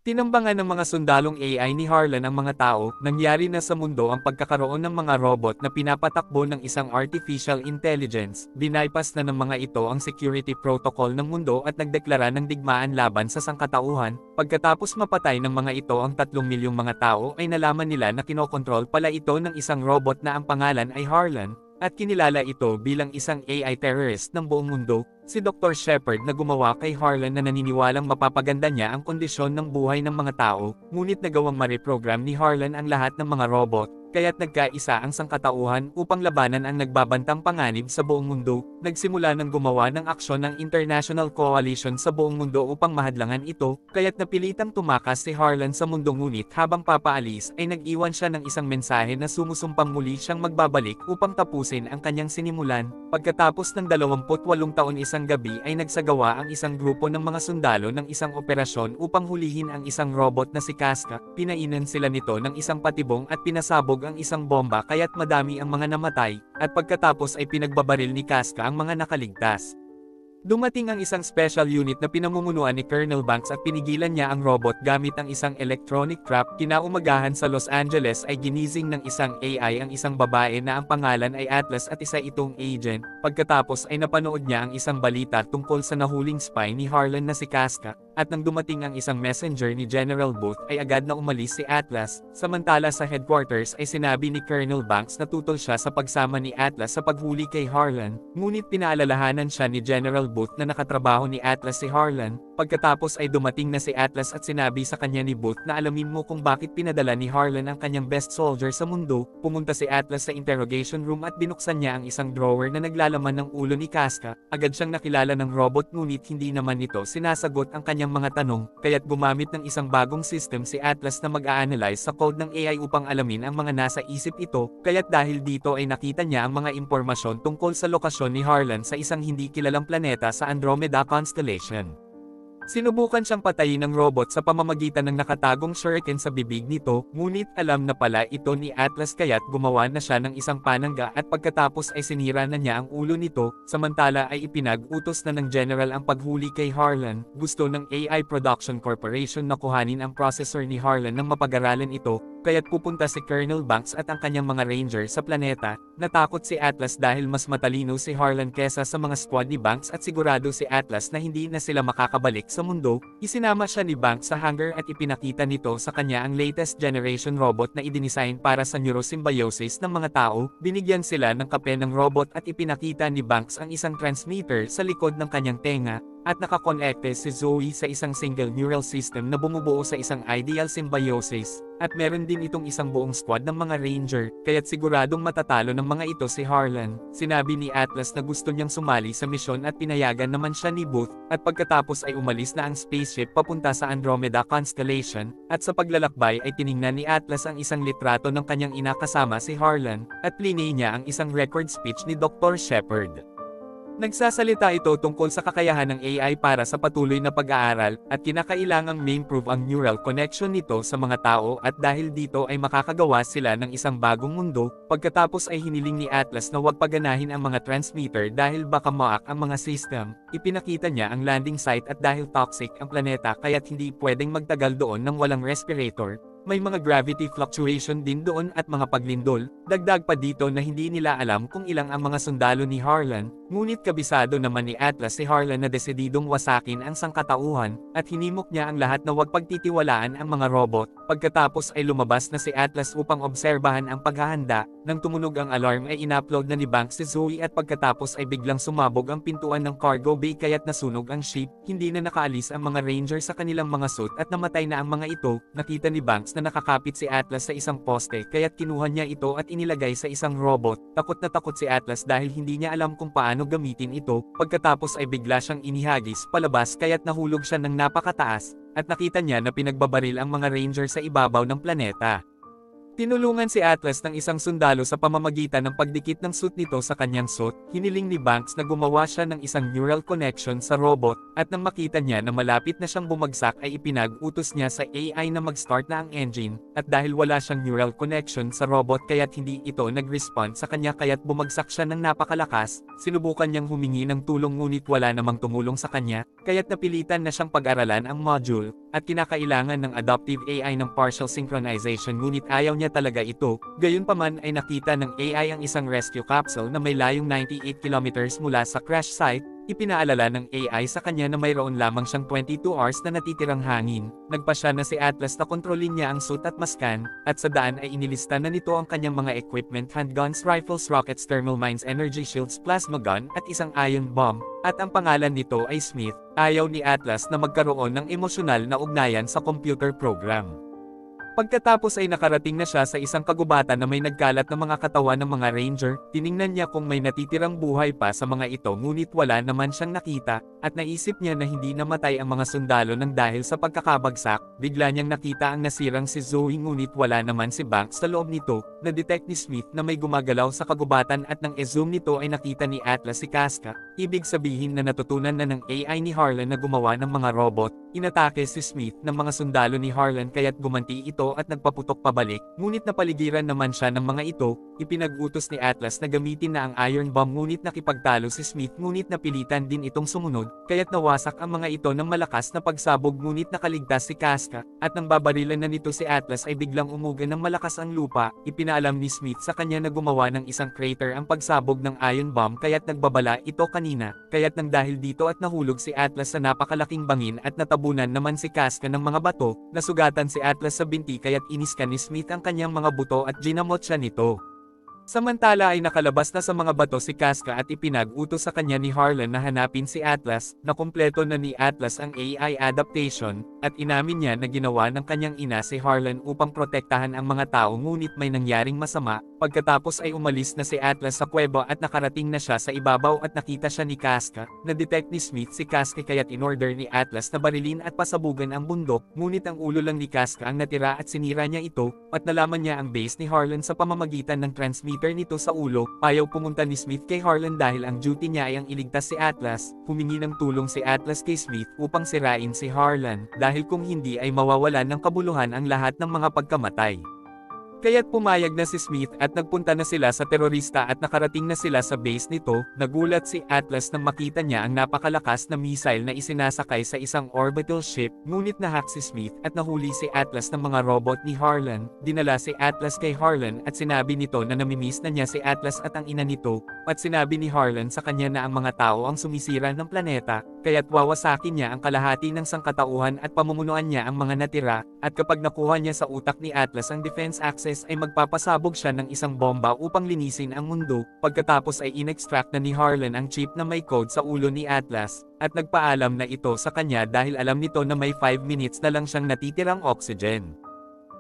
Tinambangan ng mga sundalong AI ni Harlan ang mga tao, nangyari na sa mundo ang pagkakaroon ng mga robot na pinapatakbo ng isang artificial intelligence, binaypas na ng mga ito ang security protocol ng mundo at nagdeklara ng digmaan laban sa sangkatauhan. Pagkatapos mapatay ng mga ito ang 3 milyong mga tao ay nalaman nila na kinokontrol pala ito ng isang robot na ang pangalan ay Harlan, at kinilala ito bilang isang AI terrorist ng buong mundo. Si Dr. Shepard na gumawa kay Harlan na naniniwalang mapapaganda niya ang kondisyon ng buhay ng mga tao, ngunit nagawang ma-reprogram ni Harlan ang lahat ng mga robot, kaya't nagkaisa ang sangkatauhan upang labanan ang nagbabantang panganib sa buong mundo. Nagsimula ng gumawa ng aksyon ng international coalition sa buong mundo upang mahadlangan ito, kaya't napilitang tumakas si Harlan sa mundo, ngunit habang papaalis ay nag-iwan siya ng isang mensahe na sumusumpang muli siyang magbabalik upang tapusin ang kanyang sinimulan. Pagkatapos ng 28 taon isang gabi ay nagsagawa ang isang grupo ng mga sundalo ng isang operasyon upang hulihin ang isang robot na si Casca. Pinainan sila nito ng isang patibong at pinasabog ang isang bomba kaya't madami ang mga namatay, at pagkatapos ay pinagbabaril ni Casca ang mga nakaligtas. Dumating ang isang special unit na pinamumunuan ni Colonel Banks at pinigilan niya ang robot gamit ang isang electronic trap. Kinaumagahan sa Los Angeles ay ginising ng isang AI ang isang babae na ang pangalan ay Atlas at isa itong agent. Pagkatapos ay napanood niya ang isang balita tungkol sa nahuling spy ni Harlan na si Casca, at nang dumating ang isang messenger ni General Booth ay agad na umalis si Atlas. Samantala sa headquarters ay sinabi ni Colonel Banks na tutol siya sa pagsama ni Atlas sa paghuli kay Harlan, ngunit pinaalalahanan siya ni General Booth na nakatrabaho ni Atlas si Harlan. Pagkatapos ay dumating na si Atlas at sinabi sa kanya ni Booth na alamin mo kung bakit pinadala ni Harlan ang kanyang best soldier sa mundo. Pumunta si Atlas sa interrogation room at binuksan niya ang isang drawer na naglalaman ng ulo ni Casca. Agad siyang nakilala ng robot, ngunit hindi naman nito sinasagot ang kanyang mga tanong, kaya't gumamit ng isang bagong system si Atlas na mag-a-analyze sa code ng AI upang alamin ang mga nasa isip ito, kaya't dahil dito ay nakita niya ang mga impormasyon tungkol sa lokasyon ni Harlan sa isang hindi kilalang planeta sa Andromeda Constellation. Sinubukan siyang patayin ng robot sa pamamagitan ng nakatagong shuriken sa bibig nito, ngunit alam na pala ito ni Atlas kaya't gumawa na siya ng isang panangga at pagkatapos ay sinira na niya ang ulo nito. Samantala ay ipinag-utos na ng general ang paghuli kay Harlan. Gusto ng AI Production Corporation na kuhanin ang processor ni Harlan nang mapag-aralan ito, kaya't pupunta si Colonel Banks at ang kanyang mga ranger sa planeta. Natakot si Atlas dahil mas matalino si Harlan kesa sa mga squad ni Banks at sigurado si Atlas na hindi na sila makakabalik sa mundo. Isinama siya ni Banks sa hangar at ipinakita nito sa kanya ang latest generation robot na idinisign para sa neurosymbiosis ng mga tao. Binigyan sila ng kape ng robot at ipinakita ni Banks ang isang transmitter sa likod ng kanyang tenga, at nakakonekte si Zoe sa isang single neural system na bumubuo sa isang ideal symbiosis, at meron din itong isang buong squad ng mga ranger, kaya't siguradong matatalo ng mga ito si Harlan. Sinabi ni Atlas na gusto niyang sumali sa misyon at pinayagan naman siya ni Booth, at pagkatapos ay umalis na ang spaceship papunta sa Andromeda Constellation, at sa paglalakbay ay tiningnan ni Atlas ang isang litrato ng kanyang ina kasama si Harlan, at plinay niya ang isang record speech ni Dr. Shepard. Nagsasalita ito tungkol sa kakayahan ng AI para sa patuloy na pag-aaral, at kinakailangang ma-improve ang neural connection nito sa mga tao, at dahil dito ay makakagawa sila ng isang bagong mundo. Pagkatapos ay hiniling ni Atlas na huwag paganahin ang mga transmitter dahil baka ma-hack ang mga system. Ipinakita niya ang landing site at dahil toxic ang planeta kaya't hindi pwedeng magtagal doon ng walang respirator. May mga gravity fluctuation din doon at mga paglindol. Dagdag pa dito na hindi nila alam kung ilang ang mga sundalo ni Harlan, ngunit kabisado naman ni Atlas si Harlan na desididong wasakin ang sangkatauhan, at hinimok niya ang lahat na huwag pagtitiwalaan ang mga robot. Pagkatapos ay lumabas na si Atlas upang obserbahan ang paghahanda. Nang tumunog ang alarm ay inupload na ni Banks si Zoe, at pagkatapos ay biglang sumabog ang pintuan ng cargo bay kaya't nasunog ang ship. Hindi na nakaalis ang mga ranger sa kanilang mga suit at namatay na ang mga ito. Nakita ni Banks na nakakapit si Atlas sa isang poste kaya't kinuha niya ito at inilagay sa isang robot. Takot na takot si Atlas dahil hindi niya alam kung paano gamitin ito. Pagkatapos ay bigla siyang inihagis palabas kaya't nahulog siya ng napakataas, at nakita niya na pinagbabaril ang mga ranger sa ibabaw ng planeta. Tinulungan si Atlas ng isang sundalo sa pamamagitan ng pagdikit ng suit nito sa kanyang suit. Hiniling ni Banks na gumawa siya ng isang neural connection sa robot, at nang makita niya na malapit na siyang bumagsak ay ipinag-utos niya sa AI na mag-start na ang engine, at dahil wala siyang neural connection sa robot kaya't hindi ito nag-respond sa kanya kaya't bumagsak siya ng napakalakas. Sinubukan niyang humingi ng tulong ngunit wala namang tumulong sa kanya, kaya't napilitan na siyang pag-aralan ang module. at kinakailangan ng adaptive AI ng partial synchronization ngunit ayaw niya talaga ito. Gayunpaman ay nakita ng AI ang isang rescue capsule na may layong 98 kilometers mula sa crash site. Ipinaalala ng AI sa kanya na mayroon lamang siyang 22 hours na natitirang hangin. Nagpasya na si Atlas na kontrolin niya ang suit at maskan, at sa daan ay inilista na nito ang kanyang mga equipment: handguns, rifles, rockets, thermal mines, energy shields, plasma gun, at isang ion bomb, at ang pangalan nito ay Smith. Ayaw ni Atlas na magkaroon ng emosyonal na ugnayan sa computer program. Pagkatapos ay nakarating na siya sa isang kagubatan na may nagkalat na mga katawan ng mga ranger. Tiningnan niya kung may natitirang buhay pa sa mga ito ngunit wala naman siyang nakita, at naisip niya na hindi namatay ang mga sundalo nang dahil sa pagkakabagsak. Bigla niyang nakita ang nasirang si Zoe ngunit wala naman si Banks sa loob nito. Na-detect ni Smith na may gumagalaw sa kagubatan at nang e-zoom nito ay nakita ni Atlas si Casca. Ibig sabihin na natutunan na ng AI ni Harlan na gumawa ng mga robot. Inatake si Smith ng mga sundalo ni Harlan kaya't gumanti ito at nagpaputok pabalik, ngunit napaligiran naman siya ng mga ito. Ipinag-utos ni Atlas na gamitin na ang iron bomb ngunit nakipagtalo si Smith ngunit napilitan din itong sumunod, kaya't nawasak ang mga ito ng malakas na pagsabog ngunit nakaligtas si Casca, at nang babarilan na nito si Atlas ay biglang umuga ng malakas ang lupa. Ipinaalam ni Smith sa kanya na gumawa ng isang crater ang pagsabog ng iron bomb kaya't nagbabala ito kanina, kaya't nang dahil dito at nahulog si Atlas sa napakalaking bangin at natabunan naman si Casca ng mga bato. Nasugatan si Atlas sa binti kaya't iniskan ni Smith ang kanyang mga buto at ginamot siya nito. Samantala ay nakalabas na sa mga bato si Casca at ipinag-utos sa kanya ni Harlan na hanapin si Atlas. Na kumpleto na ni Atlas ang AI adaptation, at inamin niya na ginawa ng kanyang ina si Harlan upang protektahan ang mga tao ngunit may nangyaring masama. Pagkatapos ay umalis na si Atlas sa kuweba at nakarating na siya sa ibabaw at nakita siya ni Casca. Na-detect ni Smith si Casca kaya't in-order ni Atlas na barilin at pasabugan ang bundok, ngunit ang ulo lang ni Casca ang natira at sinira niya ito, at nalaman niya ang base ni Harlan sa pamamagitan ng transmitter nito sa ulo. Ayaw pumunta ni Smith kay Harlan dahil ang duty niya ay ang iligtas si Atlas. Humingi ng tulong si Atlas kay Smith upang sirain si Harlan, dahil kung hindi ay mawawalan ng kabuluhan ang lahat ng mga pagkamatay. Kaya't pumayag na si Smith at nagpunta na sila sa terorista at nakarating na sila sa base nito. Nagulat si Atlas nang makita niya ang napakalakas na missile na isinasakay sa isang orbital ship, ngunit nahack si Smith at nahuli si Atlas ng mga robot ni Harlan. Dinala si Atlas kay Harlan at sinabi nito na namimiss na niya si Atlas at ang ina nito, at sinabi ni Harlan sa kanya na ang mga tao ang sumisira ng planeta, kaya't wawasakin niya ang kalahati ng sangkatauhan at pamumunuan niya ang mga natira, at kapag nakuha niya sa utak ni Atlas ang defense access ay magpapasabog siya ng isang bomba upang linisin ang mundo. Pagkatapos ay in-extract na ni Harlan ang chip na may code sa ulo ni Atlas, at nagpaalam na ito sa kanya dahil alam nito na may 5 minutes na lang siyang natitirang oxygen.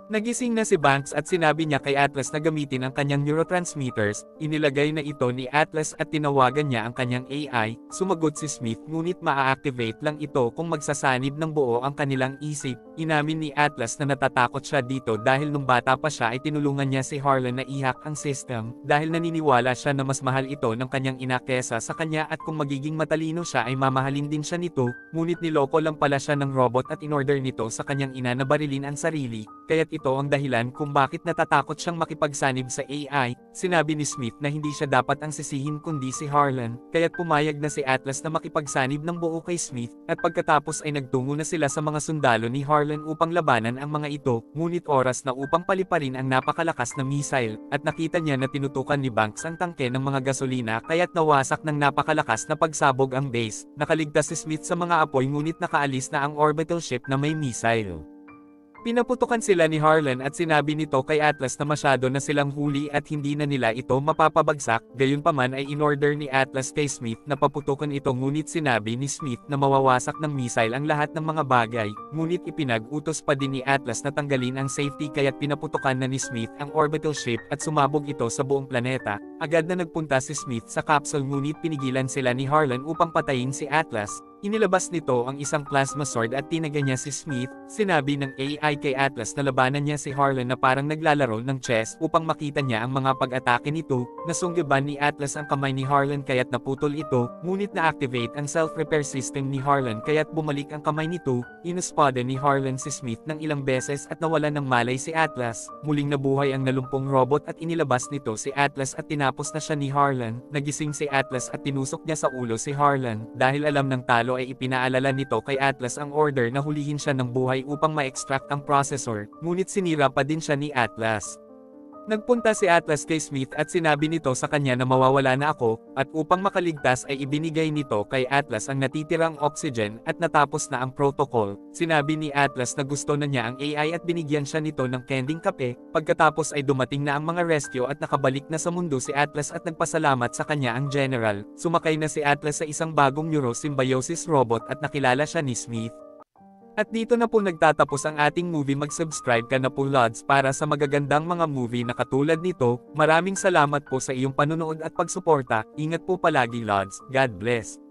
Nagising na si Banks at sinabi niya kay Atlas na gamitin ang kanyang neurotransmitters. Inilagay na ito ni Atlas at tinawagan niya ang kanyang AI. Sumagot si Smith ngunit maa-activate lang ito kung magsasanib ng buo ang kanilang isip. Inamin ni Atlas na natatakot siya dito dahil nung bata pa siya ay tinulungan niya si Harlan na i-hack ang system, dahil naniniwala siya na mas mahal ito ng kanyang ina kesa sa kanya, at kung magiging matalino siya ay mamahalin din siya nito. Ngunit niloko lang pala siya ng robot at in-order nito sa kanyang ina na barilin ang sarili, kaya't ito ang dahilan kung bakit natatakot siyang makipagsanib sa AI. Sinabi ni Smith na hindi siya dapat ang sisihin kundi si Harlan, kaya't pumayag na si Atlas na makipagsanib ng buo kay Smith, at pagkatapos ay nagtungo na sila sa mga sundalo ni Harlan upang labanan ang mga ito, ngunit oras na upang paliparin ang napakalakas na missile, at nakita niya na tinutukan ni Banks ang tangke ng mga gasolina kaya't nawasak ng napakalakas na pagsabog ang base. Nakaligtas si Smith sa mga apoy ngunit nakaalis na ang orbital ship na may missile. Pinaputukan sila ni Harlan at sinabi nito kay Atlas na masyado na silang huli at hindi na nila ito mapapabagsak. Gayunpaman ay in-order ni Atlas kay Smith na paputukan ito ngunit sinabi ni Smith na mawawasak ng missile ang lahat ng mga bagay. Ngunit ipinag-utos pa din ni Atlas na tanggalin ang safety kaya't pinaputukan na ni Smith ang orbital ship at sumabog ito sa buong planeta. Agad na nagpunta si Smith sa capsule ngunit pinigilan sila ni Harlan upang patayin si Atlas. Inilabas nito ang isang plasma sword at tinaga niya si Smith. Sinabi ng AI kay Atlas na labanan niya si Harlan na parang naglalaro ng chess upang makita niya ang mga pag-atake nito. Nasunggaban ni Atlas ang kamay ni Harlan kaya't naputol ito, ngunit na-activate ang self-repair system ni Harlan kaya't bumalik ang kamay nito. Inuspada ni Harlan si Smith ng ilang beses at nawalan ng malay si Atlas. Muling nabuhay ang nalumpong robot at inilabas nito si Atlas at tinapos na siya ni Harlan. Nagising si Atlas at tinusok niya sa ulo si Harlan dahil alam ng talo sundalo ay ipinaalala nito kay Atlas ang order na hulihin siya ng buhay upang ma-extract ang processor, ngunit sinira pa din siya ni Atlas. Nagpunta si Atlas kay Smith at sinabi nito sa kanya na mawawala na ako, at upang makaligtas ay ibinigay nito kay Atlas ang natitirang oxygen at natapos na ang protocol. Sinabi ni Atlas na gusto na niya ang AI at binigyan siya nito ng kending kape. Pagkatapos ay dumating na ang mga rescue at nakabalik na sa mundo si Atlas at nagpasalamat sa kanya ang general. Sumakay na si Atlas sa isang bagong neurosymbiosis robot at nakilala siya ni Smith. At dito na po nagtatapos ang ating movie. Mag-subscribe ka na po Lods para sa magagandang mga movie na katulad nito. Maraming salamat po sa iyong panunood at pagsuporta. Ingat po palagi Lods. God bless.